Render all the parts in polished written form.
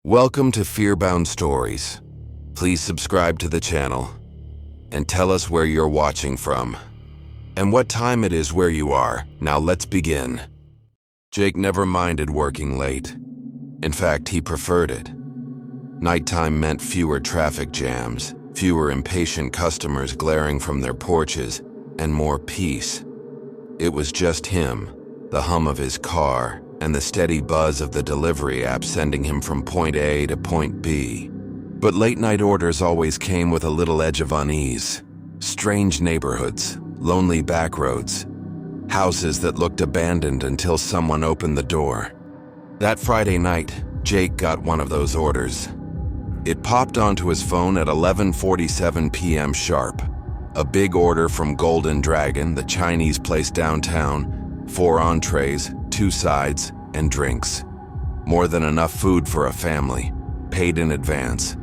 Welcome to Fearbound Stories. Please subscribe to the channel and tell us where you're watching from and what time it is where you are. Now let's begin. Jake never minded working late. In fact, he preferred it. Nighttime meant fewer traffic jams, fewer impatient customers glaring from their porches, and more peace. It was just him, the hum of his car, and the steady buzz of the delivery app sending him from point A to point B. But late-night orders always came with a little edge of unease. Strange neighborhoods, lonely back roads, houses that looked abandoned until someone opened the door. That Friday night, Jake got one of those orders. It popped onto his phone at 11:47 p.m. sharp. A big order from Golden Dragon, the Chinese place downtown, 4 entrees, 2 sides, and drinks. More than enough food for a family, paid in advance.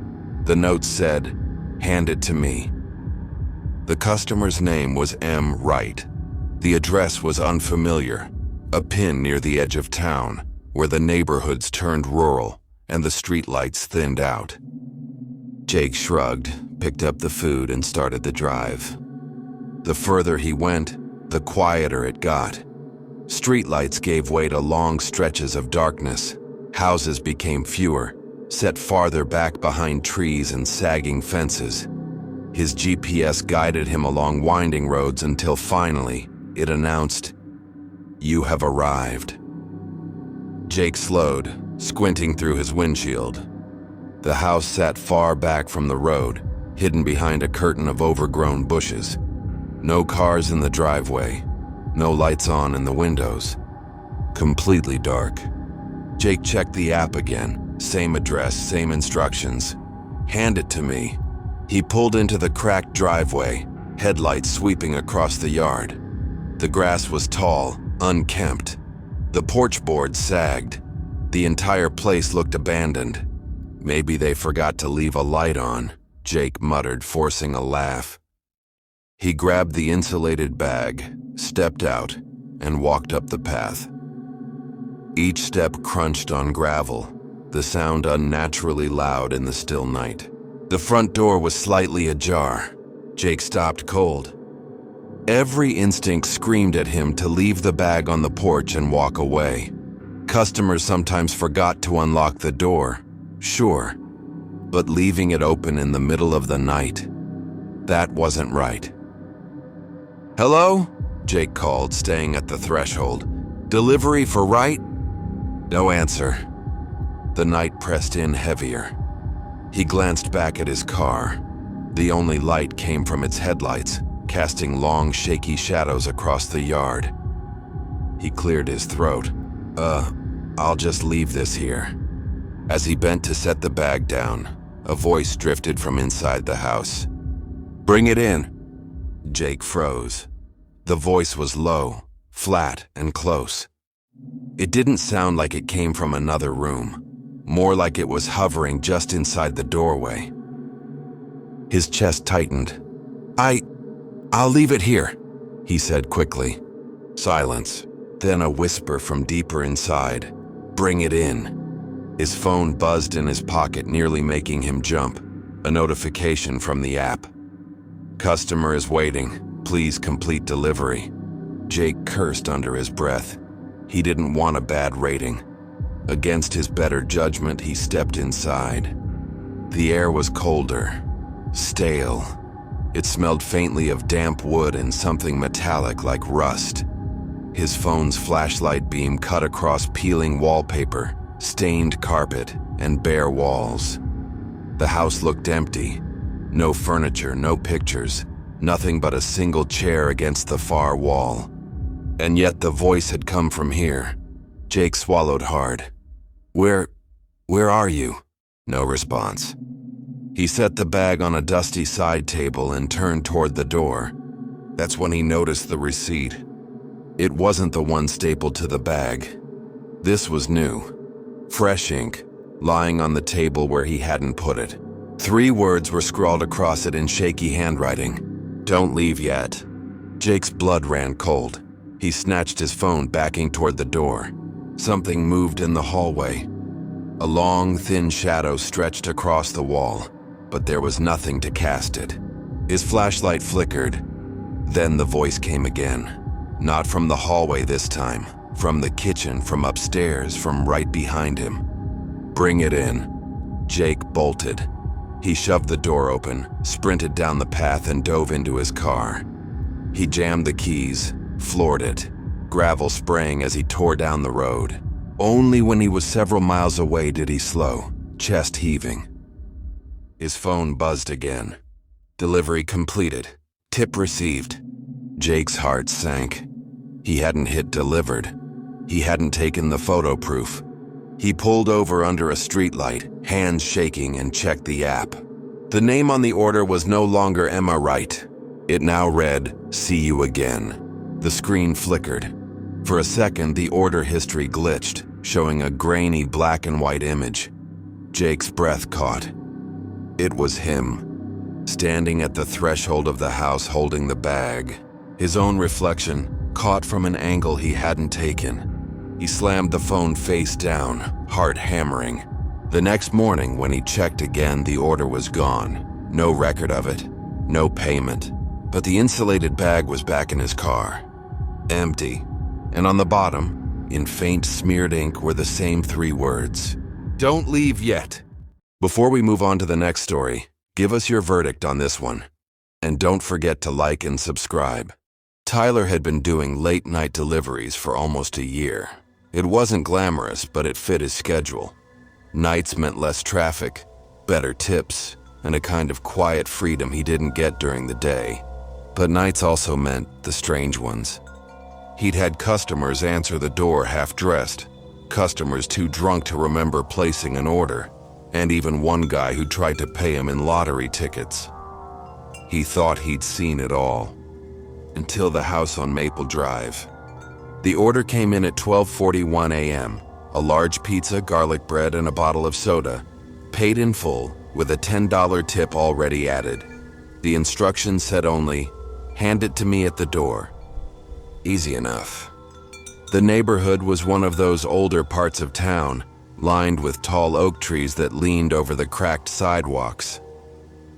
The note said, "Hand it to me." The customer's name was M. Wright. The address was unfamiliar, a pin near the edge of town, where the neighborhoods turned rural and the streetlights thinned out. Jake shrugged, picked up the food, and started the drive. The further he went, the quieter it got. Streetlights gave way to long stretches of darkness. Houses became fewer, set farther back behind trees and sagging fences. His GPS guided him along winding roads until finally it announced, "You have arrived." Jake slowed, squinting through his windshield. The house sat far back from the road, hidden behind a curtain of overgrown bushes. No cars in the driveway. No lights on in the windows. Completely dark. Jake checked the app again. Same address, same instructions. "Hand it to me." He pulled into the cracked driveway, headlights sweeping across the yard. The grass was tall, unkempt. The porch boards sagged. The entire place looked abandoned. "Maybe they forgot to leave a light on," Jake muttered, forcing a laugh. He grabbed the insulated bag, stepped out, and walked up the path. Each step crunched on gravel, the sound unnaturally loud in the still night. The front door was slightly ajar. Jake stopped cold. Every instinct screamed at him to leave the bag on the porch and walk away. Customers sometimes forgot to unlock the door, sure, but leaving it open in the middle of the night, that wasn't right. "Hello?" Jake called, staying at the threshold. "Delivery for Wright?" No answer. The night pressed in heavier. He glanced back at his car. The only light came from its headlights, casting long, shaky shadows across the yard. He cleared his throat. I'll just leave this here." As he bent to set the bag down, a voice drifted from inside the house. "Bring it in." Jake froze. The voice was low, flat, and close. It didn't sound like it came from another room, more like it was hovering just inside the doorway. His chest tightened. I'll leave it here," he said quickly. Silence, then a whisper from deeper inside. "Bring it in." His phone buzzed in his pocket, nearly making him jump. A notification from the app. "Customer is waiting. Please complete delivery." Jake cursed under his breath. He didn't want a bad rating. Against his better judgment, he stepped inside. The air was colder, stale. It smelled faintly of damp wood and something metallic like rust. His phone's flashlight beam cut across peeling wallpaper, stained carpet, and bare walls. The house looked empty. No furniture, no pictures. Nothing but a single chair against the far wall. And yet the voice had come from here. Jake swallowed hard. Where are you?" No response. He set the bag on a dusty side table and turned toward the door. That's when he noticed the receipt. It wasn't the one stapled to the bag. This was new. Fresh ink, lying on the table where he hadn't put it. 3 words were scrawled across it in shaky handwriting. "Don't leave yet." Jake's blood ran cold. He snatched his phone, backing toward the door. Something moved in the hallway. A long, thin shadow stretched across the wall, but there was nothing to cast it. His flashlight flickered. Then the voice came again. Not from the hallway this time, from the kitchen, from upstairs, from right behind him. "Bring it in." Jake bolted. He shoved the door open, sprinted down the path, and dove into his car. He jammed the keys, floored it, gravel spraying as he tore down the road. Only when he was several miles away did he slow, chest heaving. His phone buzzed again. Delivery completed. Tip received. Jake's heart sank. He hadn't hit delivered. He hadn't taken the photo proof. He pulled over under a streetlight, hands shaking, and checked the app. The name on the order was no longer Emma Wright. It now read, "See you again." The screen flickered. For a second, the order history glitched, showing a grainy black and white image. Jake's breath caught. It was him, standing at the threshold of the house holding the bag. His own reflection, caught from an angle he hadn't taken. He slammed the phone face down, heart hammering. The next morning, when he checked again, the order was gone. No record of it, no payment. But the insulated bag was back in his car. Empty. And on the bottom, in faint smeared ink, were the same 3 words. "Don't leave yet." Before we move on to the next story, give us your verdict on this one. And don't forget to like and subscribe. Tyler had been doing late-night deliveries for almost a year. It wasn't glamorous, but it fit his schedule. Nights meant less traffic, better tips, and a kind of quiet freedom he didn't get during the day. But nights also meant the strange ones. He'd had customers answer the door half-dressed, customers too drunk to remember placing an order, and even one guy who tried to pay him in lottery tickets. He thought he'd seen it all, until the house on Maple Drive. The order came in at 12:41 a.m., a large pizza, garlic bread, and a bottle of soda, paid in full, with a $10 tip already added. The instructions said only, "Hand it to me at the door." Easy enough. The neighborhood was one of those older parts of town, lined with tall oak trees that leaned over the cracked sidewalks.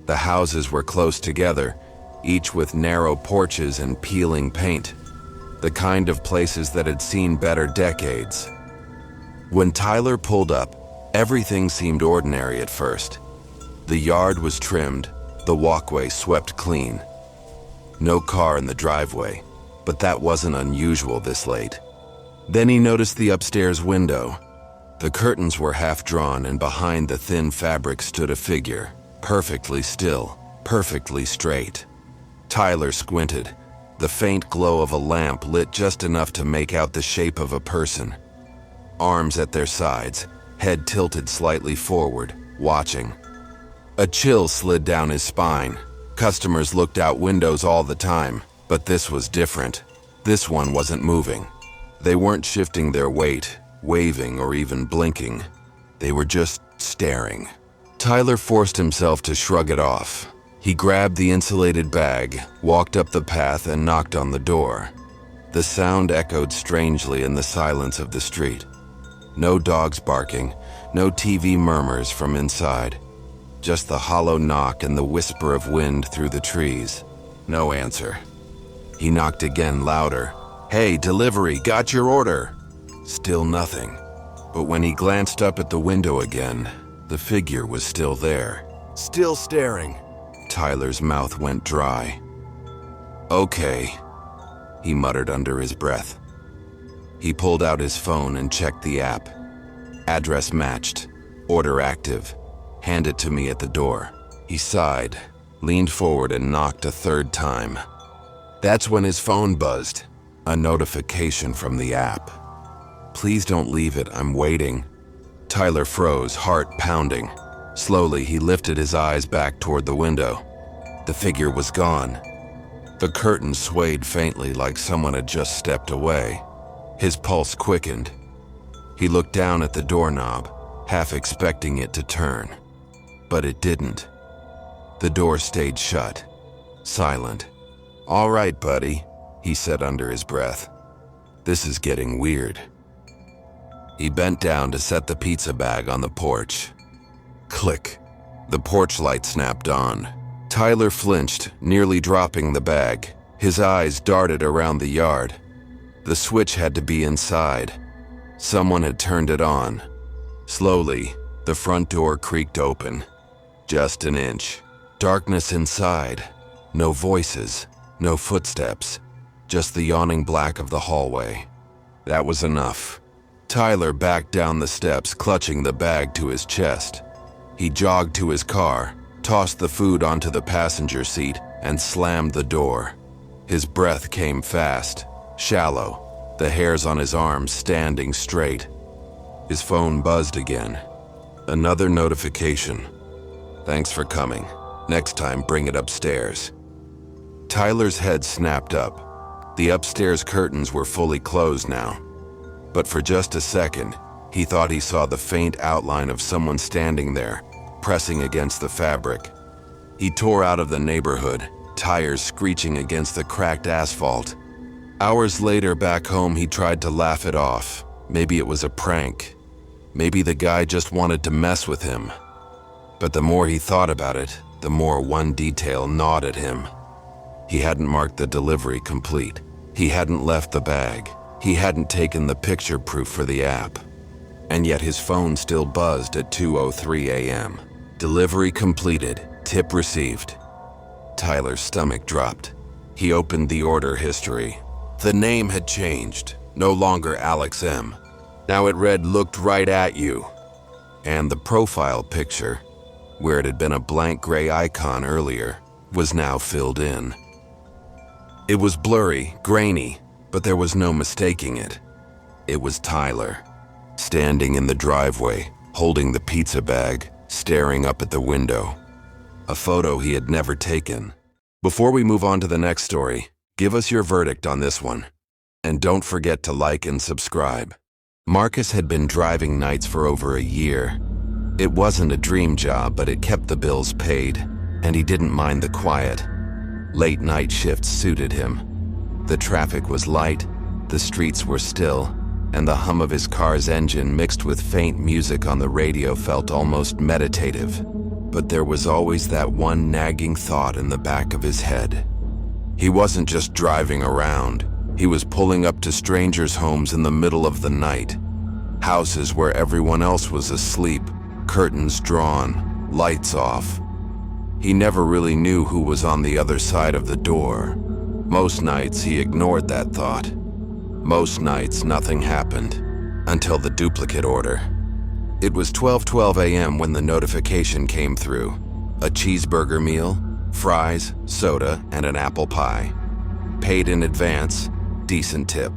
The houses were close together, each with narrow porches and peeling paint, the kind of places that had seen better decades. When Tyler pulled up, everything seemed ordinary at first. The yard was trimmed, the walkway swept clean. No car in the driveway, but that wasn't unusual this late. Then he noticed the upstairs window. The curtains were half drawn, and behind the thin fabric stood a figure, perfectly still, perfectly straight. Tyler squinted. The faint glow of a lamp lit just enough to make out the shape of a person. Arms at their sides, head tilted slightly forward, watching. A chill slid down his spine. Customers looked out windows all the time, but this was different. This one wasn't moving. They weren't shifting their weight, waving, or even blinking. They were just staring. Tyler forced himself to shrug it off. He grabbed the insulated bag, walked up the path, and knocked on the door. The sound echoed strangely in the silence of the street. No dogs barking, no TV murmurs from inside. Just the hollow knock and the whisper of wind through the trees. No answer. He knocked again, louder. "Hey, delivery, got your order." Still nothing. But when he glanced up at the window again, the figure was still there, still staring. Tyler's mouth went dry. "Okay," he muttered under his breath. He pulled out his phone and checked the app. Address matched. Order active. "Hand it to me at the door." He sighed, leaned forward, and knocked a 3rd time. That's when his phone buzzed. A notification from the app. "Please don't leave it, I'm waiting." Tyler froze, heart pounding. Slowly, he lifted his eyes back toward the window. The figure was gone. The curtain swayed faintly, like someone had just stepped away. His pulse quickened. He looked down at the doorknob, half expecting it to turn. But it didn't. The door stayed shut, silent. "All right, buddy," he said under his breath. "This is getting weird." He bent down to set the pizza bag on the porch. Click. The porch light snapped on. Tyler flinched, nearly dropping the bag. His eyes darted around the yard. The switch had to be inside. Someone had turned it on. Slowly, the front door creaked open. Just an inch. Darkness inside. No voices, no footsteps. Just the yawning black of the hallway. That was enough. Tyler backed down the steps, clutching the bag to his chest. He jogged to his car, tossed the food onto the passenger seat, and slammed the door. His breath came fast, shallow, the hairs on his arms standing straight. His phone buzzed again. Another notification. Thanks for coming. Next time, bring it upstairs. Tyler's head snapped up. The upstairs curtains were fully closed now. But for just a second, he thought he saw the faint outline of someone standing there, pressing against the fabric. He tore out of the neighborhood, tires screeching against the cracked asphalt. Hours later back home, he tried to laugh it off. Maybe it was a prank. Maybe the guy just wanted to mess with him. But the more he thought about it, the more one detail gnawed at him. He hadn't marked the delivery complete. He hadn't left the bag. He hadn't taken the picture proof for the app. And yet his phone still buzzed at 2:03 a.m. Delivery completed. Tip received. Tyler's stomach dropped. He opened the order history. The name had changed. No longer Alex M. Now it read, "Looked right at you." And the profile picture, where it had been a blank gray icon earlier, was now filled in. It was blurry, grainy, but there was no mistaking it. It was Tyler, standing in the driveway, holding the pizza bag, staring up at the window. A photo he had never taken. Before we move on to the next story, give us your verdict on this one. And don't forget to like and subscribe. Marcus had been driving nights for over a year. It wasn't a dream job, but it kept the bills paid, and he didn't mind the quiet. Late night shifts suited him. The traffic was light, the streets were still, and the hum of his car's engine mixed with faint music on the radio felt almost meditative. But there was always that one nagging thought in the back of his head. He wasn't just driving around. He was pulling up to strangers' homes in the middle of the night. Houses where everyone else was asleep, curtains drawn, lights off. He never really knew who was on the other side of the door. Most nights he ignored that thought. Most nights nothing happened, until the duplicate order. It was 12:12 a.m. when the notification came through. A cheeseburger meal, fries, soda, and an apple pie. Paid in advance, decent tip.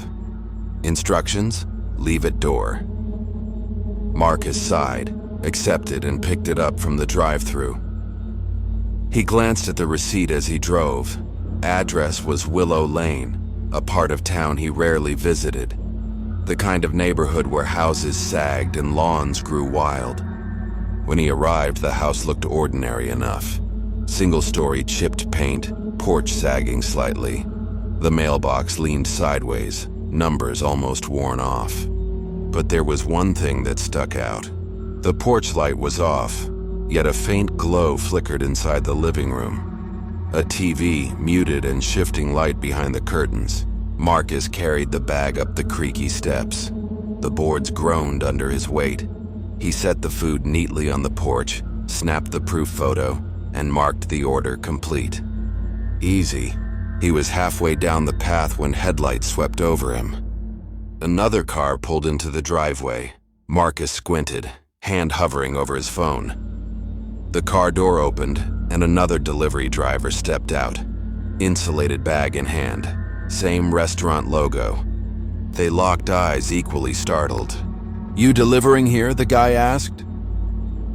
Instructions, leave at door. Marcus sighed, accepted, and picked it up from the drive-thru. He glanced at the receipt as he drove. Address was Willow Lane, a part of town he rarely visited. The kind of neighborhood where houses sagged and lawns grew wild. When he arrived, the house looked ordinary enough. Single-story chipped paint, porch sagging slightly. The mailbox leaned sideways, numbers almost worn off. But there was one thing that stuck out. The porch light was off, yet a faint glow flickered inside the living room. A TV, muted and shifting light behind the curtains. Marcus carried the bag up the creaky steps. The boards groaned under his weight. He set the food neatly on the porch, snapped the proof photo, and marked the order complete. Easy. He was halfway down the path when headlights swept over him. Another car pulled into the driveway. Marcus squinted, hand hovering over his phone. The car door opened, and another delivery driver stepped out, insulated bag in hand, same restaurant logo. They locked eyes, equally startled. "You delivering here?" the guy asked.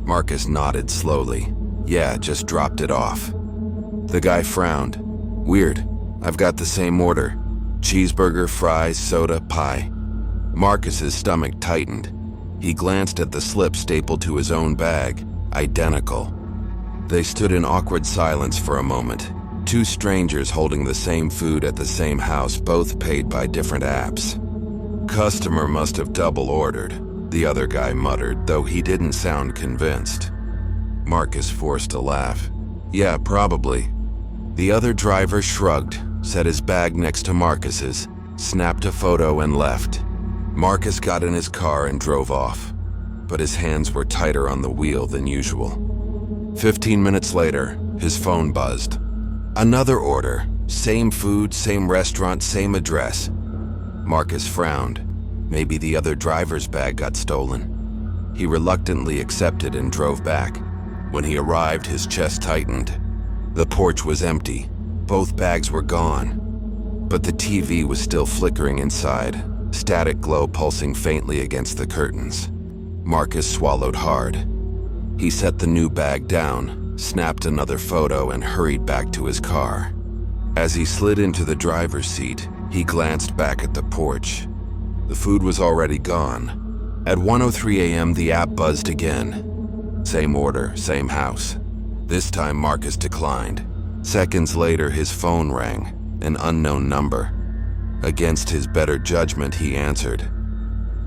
Marcus nodded slowly. "Yeah, just dropped it off." The guy frowned. "Weird. I've got the same order. Cheeseburger, fries, soda, pie." Marcus's stomach tightened. He glanced at the slip stapled to his own bag. Identical. They stood in awkward silence for a moment. Two strangers holding the same food at the same house, both paid by different apps. Customer must have double ordered. the other guy muttered, though he didn't sound convinced. Marcus forced a laugh. Yeah, probably. The other driver shrugged, set his bag next to Marcus's, snapped a photo and left. Marcus got in his car and drove off, but his hands were tighter on the wheel than usual. 15 minutes later, his phone buzzed. Another order, same food, same restaurant, same address. Marcus frowned. Maybe the other driver's bag got stolen. He reluctantly accepted and drove back. When he arrived, his chest tightened. The porch was empty. Both bags were gone. But the TV was still flickering inside, static glow pulsing faintly against the curtains. Marcus swallowed hard. He set the new bag down, snapped another photo, and hurried back to his car. As he slid into the driver's seat, he glanced back at the porch. The food was already gone. At 1:03 a.m., the app buzzed again. Same order, same house. This time, Marcus declined. Seconds later, his phone rang, an unknown number. Against his better judgment, he answered.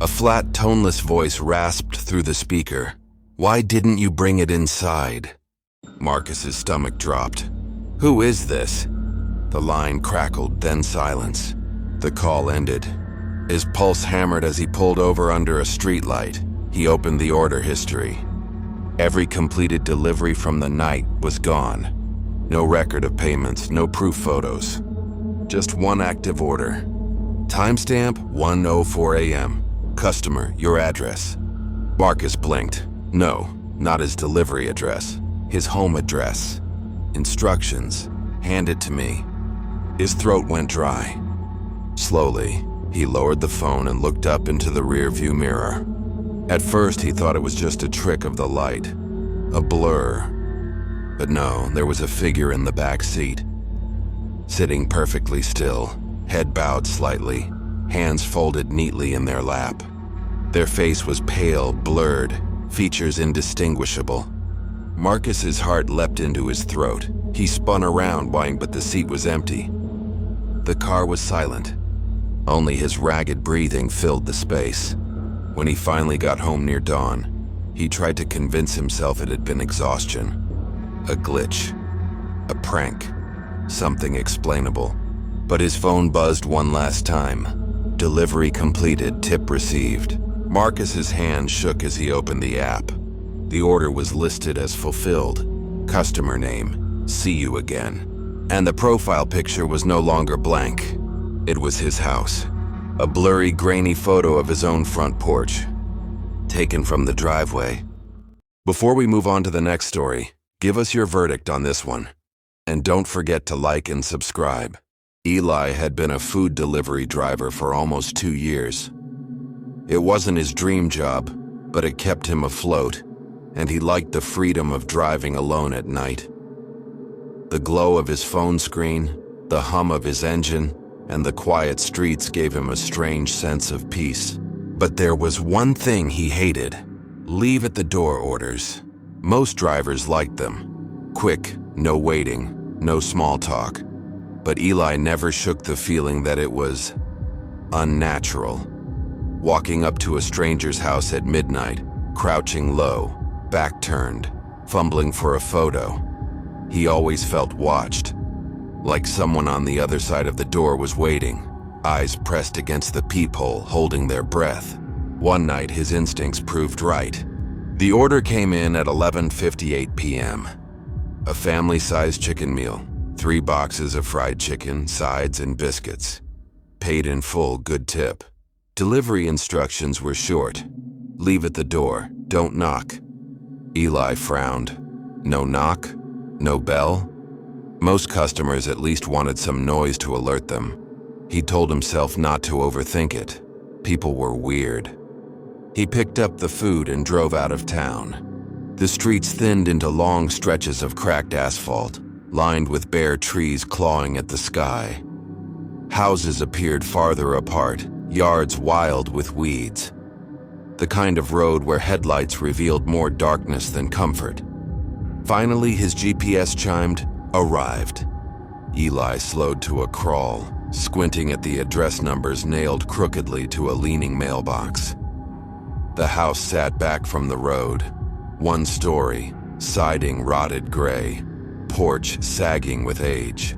A flat, toneless voice rasped through the speaker. Why didn't you bring it inside? Marcus's stomach dropped. Who is this? The line crackled, then silence. The call ended. His pulse hammered as he pulled over under a streetlight. He opened the order history. Every completed delivery from the night was gone. No record of payments, no proof photos. Just one active order. Timestamp 1:04 a.m. Customer, your address. Marcus blinked. No, not his delivery address. His home address. Instructions. Hand it to me. His throat went dry. Slowly, he lowered the phone and looked up into the rearview mirror. At first, he thought it was just a trick of the light. A blur. But no, there was a figure in the back seat. Sitting perfectly still, head bowed slightly, hands folded neatly in their lap. Their face was pale, blurred, features indistinguishable. Marcus's heart leapt into his throat. He spun around, but the seat was empty. The car was silent. Only his ragged breathing filled the space. When he finally got home near dawn, he tried to convince himself it had been exhaustion. A glitch. A prank. Something explainable. But his phone buzzed one last time. Delivery completed, tip received. Marcus's hand shook as he opened the app. The order was listed as fulfilled. Customer name, see you again. And the profile picture was no longer blank. It was his house. A blurry, grainy photo of his own front porch, taken from the driveway. Before we move on to the next story, give us your verdict on this one. And don't forget to like and subscribe. Eli had been a food delivery driver for almost 2 years. It wasn't his dream job, but it kept him afloat, and he liked the freedom of driving alone at night. The glow of his phone screen, the hum of his engine, and the quiet streets gave him a strange sense of peace. But there was one thing he hated: leave at the door orders. Most drivers liked them. Quick, no waiting, no small talk. But Eli never shook the feeling that it was unnatural. Walking up to a stranger's house at midnight, crouching low, back turned, fumbling for a photo, he always felt watched. Like someone on the other side of the door was waiting, eyes pressed against the peephole, holding their breath. One night, his instincts proved right. The order came in at 11:58 p.m. A family-sized chicken meal, 3 boxes of fried chicken, sides, and biscuits. Paid in full, good tip. Delivery instructions were short. Leave at the door, don't knock. Eli frowned. No knock? No bell? Most customers at least wanted some noise to alert them. He told himself not to overthink it. People were weird. He picked up the food and drove out of town. The streets thinned into long stretches of cracked asphalt, lined with bare trees clawing at the sky. Houses appeared farther apart, yards wild with weeds. The kind of road where headlights revealed more darkness than comfort. Finally, his GPS chimed, arrived. Eli slowed to a crawl, squinting at the address numbers nailed crookedly to a leaning mailbox. The house sat back from the road. One story, siding rotted gray, porch sagging with age.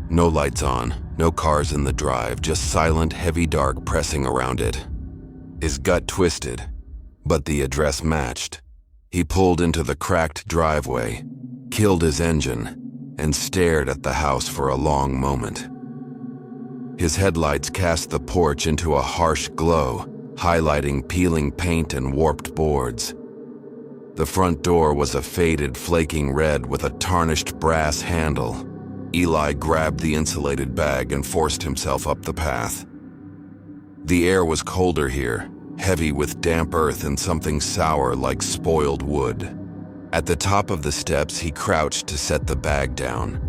No lights on, no cars in the drive, just silent, heavy dark pressing around it. His gut twisted, but the address matched. He pulled into the cracked driveway, killed his engine, and stared at the house for a long moment. His headlights cast the porch into a harsh glow, highlighting peeling paint and warped boards. The front door was a faded, flaking red with a tarnished brass handle. Eli grabbed the insulated bag and forced himself up the path. The air was colder here, heavy with damp earth and something sour like spoiled wood. At the top of the steps, he crouched to set the bag down.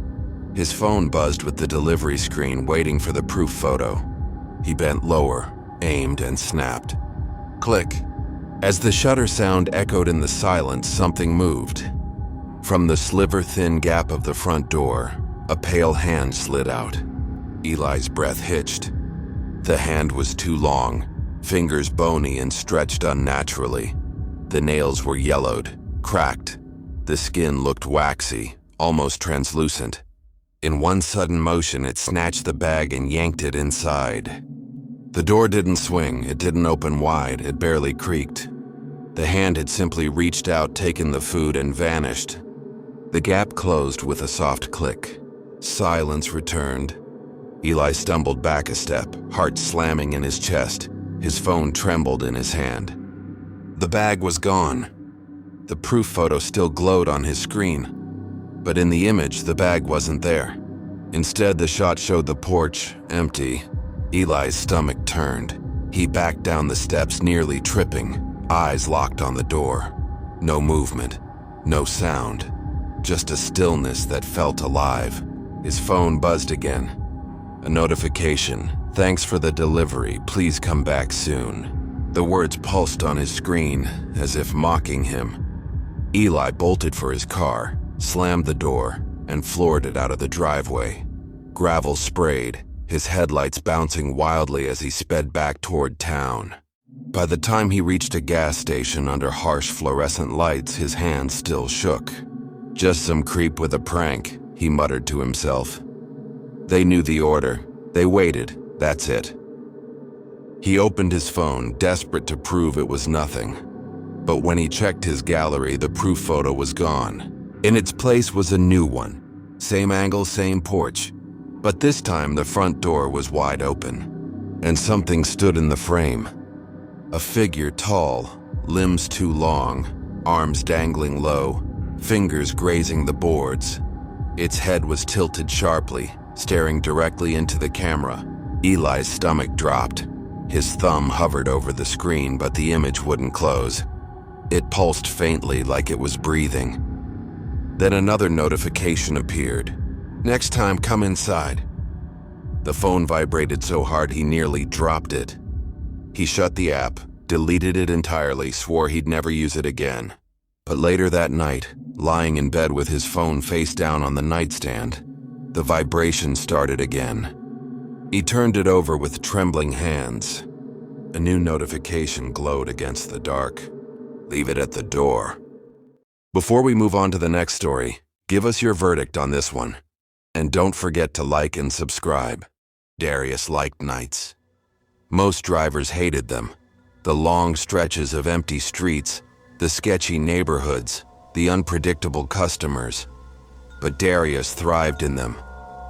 His phone buzzed with the delivery screen, waiting for the proof photo. He bent lower, aimed, and snapped. Click. As the shutter sound echoed in the silence, something moved. From the sliver-thin gap of the front door, a pale hand slid out. Eli's breath hitched. The hand was too long, fingers bony and stretched unnaturally. The nails were yellowed, cracked. The skin looked waxy, almost translucent. In one sudden motion, it snatched the bag and yanked it inside. The door didn't swing, it didn't open wide, it barely creaked. The hand had simply reached out, taken the food, and vanished. The gap closed with a soft click. Silence returned. Eli stumbled back a step, heart slamming in his chest. His phone trembled in his hand. The bag was gone. The proof photo still glowed on his screen. But in the image, the bag wasn't there. Instead, the shot showed the porch, empty. Eli's stomach turned. He backed down the steps, nearly tripping, eyes locked on the door. No movement, no sound, just a stillness that felt alive. His phone buzzed again. A notification. Thanks for the delivery. Please come back soon. The words pulsed on his screen, as if mocking him. Eli bolted for his car, slammed the door, and floored it out of the driveway. Gravel sprayed, his headlights bouncing wildly as he sped back toward town. By the time he reached a gas station under harsh fluorescent lights, his hands still shook. Just some creep with a prank, he muttered to himself. They knew the order. They waited. That's it. He opened his phone, desperate to prove it was nothing. But when he checked his gallery, the proof photo was gone. In its place was a new one. Same angle, same porch. But this time the front door was wide open. And something stood in the frame. A figure tall, limbs too long, arms dangling low, fingers grazing the boards. Its head was tilted sharply, staring directly into the camera. Eli's stomach dropped. His thumb hovered over the screen, but the image wouldn't close. It pulsed faintly, like it was breathing. Then another notification appeared. Next time, come inside. The phone vibrated so hard he nearly dropped it. He shut the app, deleted it entirely, swore he'd never use it again. But later that night, lying in bed with his phone face down on the nightstand, the vibration started again. He turned it over with trembling hands. A new notification glowed against the dark. Leave it at the door. Before we move on to the next story, give us your verdict on this one. And don't forget to like and subscribe. Darius liked nights. Most drivers hated them. The long stretches of empty streets, the sketchy neighborhoods, the unpredictable customers. But Darius thrived in them.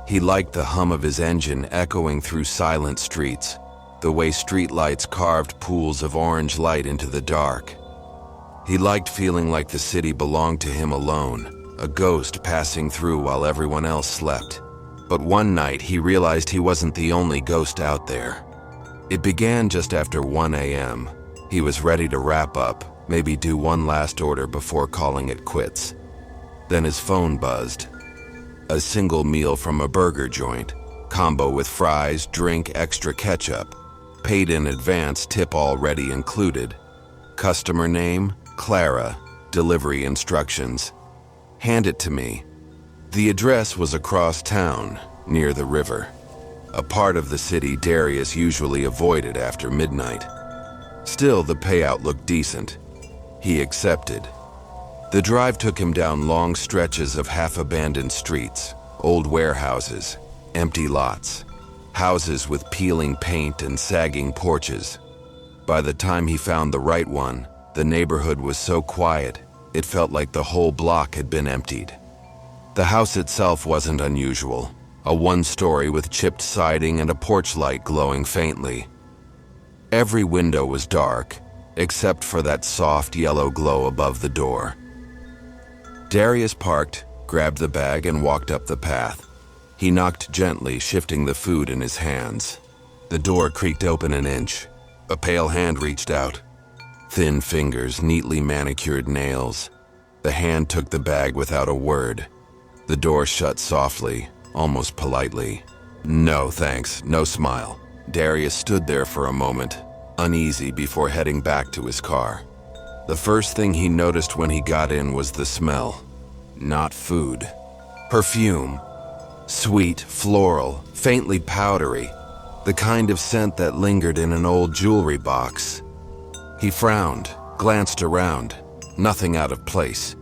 He liked the hum of his engine echoing through silent streets, the way streetlights carved pools of orange light into the dark. He liked feeling like the city belonged to him alone, a ghost passing through while everyone else slept. But one night he realized he wasn't the only ghost out there. It began just after 1 a.m. He was ready to wrap up, maybe do one last order before calling it quits. Then his phone buzzed. A single meal from a burger joint, combo with fries, drink, extra ketchup. Paid in advance, tip already included. Customer name, Clara. Delivery instructions. Hand it to me. The address was across town, near the river. A part of the city Darius usually avoided after midnight. Still, the payout looked decent. He accepted. The drive took him down long stretches of half-abandoned streets, old warehouses, empty lots, houses with peeling paint and sagging porches. By the time he found the right one, the neighborhood was so quiet, it felt like the whole block had been emptied. The house itself wasn't unusual, a one-story with chipped siding and a porch light glowing faintly. Every window was dark, except for that soft yellow glow above the door. Darius parked, grabbed the bag, and walked up the path. He knocked gently, shifting the food in his hands. The door creaked open an inch. A pale hand reached out. Thin fingers, neatly manicured nails. The hand took the bag without a word. The door shut softly, almost politely. "No thanks, no smile." Darius stood there for a moment, uneasy before heading back to his car. The first thing he noticed when he got in was the smell. Not food. Perfume. Sweet, floral, faintly powdery. The kind of scent that lingered in an old jewelry box. He frowned, glanced around. Nothing out of place.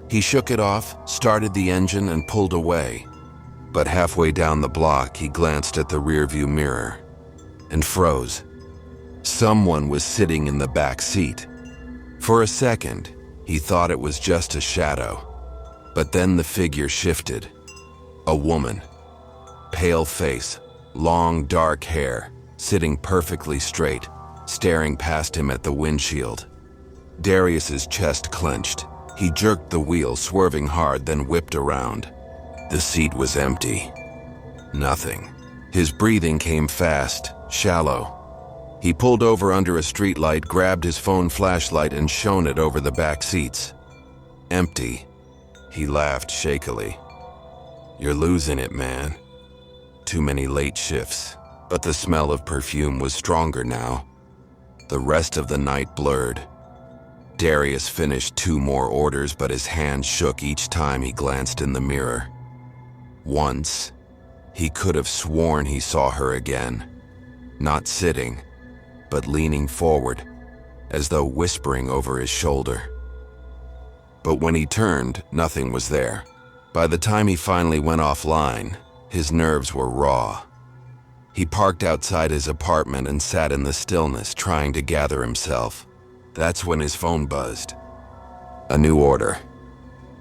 He shook it off, started the engine, and pulled away. But halfway down the block, he glanced at the rearview mirror and froze. Someone was sitting in the back seat. For a second, he thought it was just a shadow. But then the figure shifted. A woman. Pale face, long dark hair, sitting perfectly straight, staring past him at the windshield. Darius's chest clenched. He jerked the wheel, swerving hard, then whipped around. The seat was empty. Nothing. His breathing came fast, shallow. He pulled over under a streetlight, grabbed his phone flashlight, and shone it over the back seats. Empty. He laughed shakily. "You're losing it, man." Too many late shifts, but the smell of perfume was stronger now. The rest of the night blurred. Darius finished 2 more orders, but his hand shook each time he glanced in the mirror. Once, he could have sworn he saw her again. Not sitting, but leaning forward, as though whispering over his shoulder. But when he turned, nothing was there. By the time he finally went offline, his nerves were raw. He parked outside his apartment and sat in the stillness, trying to gather himself. That's when his phone buzzed. A new order.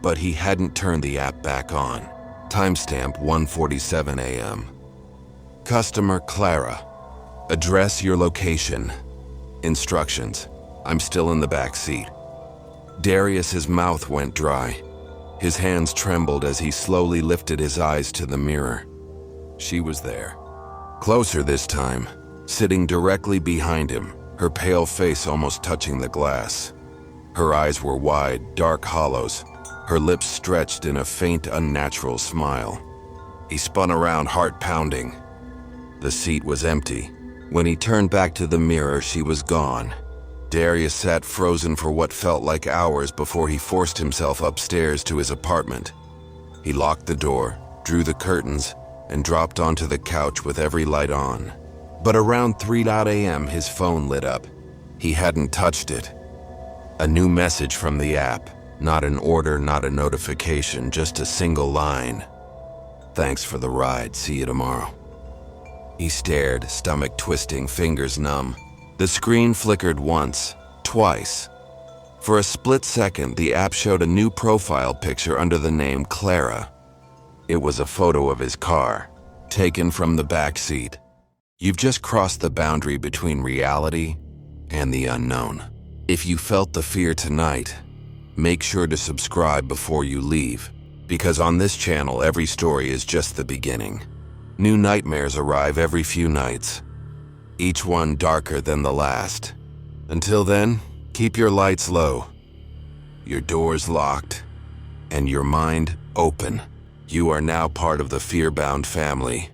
But he hadn't turned the app back on. Timestamp 1:47 a.m. Customer Clara. Address your location. Instructions. I'm still in the back seat. Darius's mouth went dry. His hands trembled as he slowly lifted his eyes to the mirror. She was there. Closer this time, sitting directly behind him, her pale face almost touching the glass. Her eyes were wide, dark hollows, her lips stretched in a faint, unnatural smile. He spun around, heart pounding. The seat was empty. When he turned back to the mirror, she was gone. Darius sat frozen for what felt like hours before he forced himself upstairs to his apartment. He locked the door, drew the curtains, and dropped onto the couch with every light on. But around 3 a.m. his phone lit up. He hadn't touched it. A new message from the app. Not an order, not a notification, just a single line. "Thanks for the ride, see you tomorrow." He stared, stomach twisting, fingers numb. The screen flickered once, twice. For a split second, the app showed a new profile picture under the name Clara. It was a photo of his car, taken from the back seat. You've just crossed the boundary between reality and the unknown. If you felt the fear tonight, make sure to subscribe before you leave, because on this channel, every story is just the beginning. New nightmares arrive every few nights, each one darker than the last. Until then, keep your lights low, your doors locked, and your mind open. You are now part of the Fearbound family.